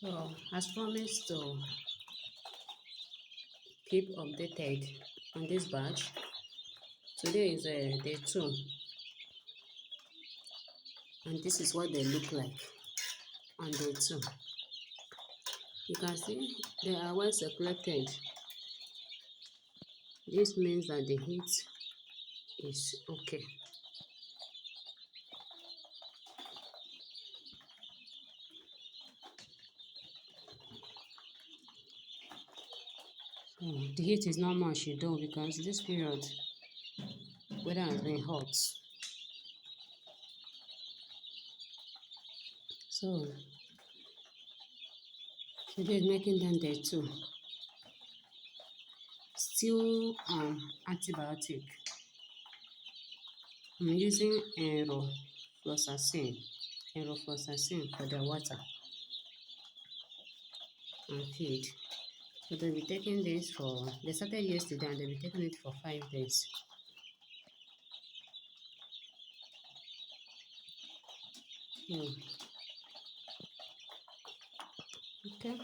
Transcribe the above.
So, as promised to keep updated on this batch, today is day 2, and this is what they look like on day 2. You can see they are well separated. This means that the heat is okay. So the heat is not much though, because this period weather has been hot. So today is making them day 2. Still antibiotic. I'm using enrofloxacin for the water and feed. So they'll be taking this they started yesterday and they'll be taking it for 5 days. Okay.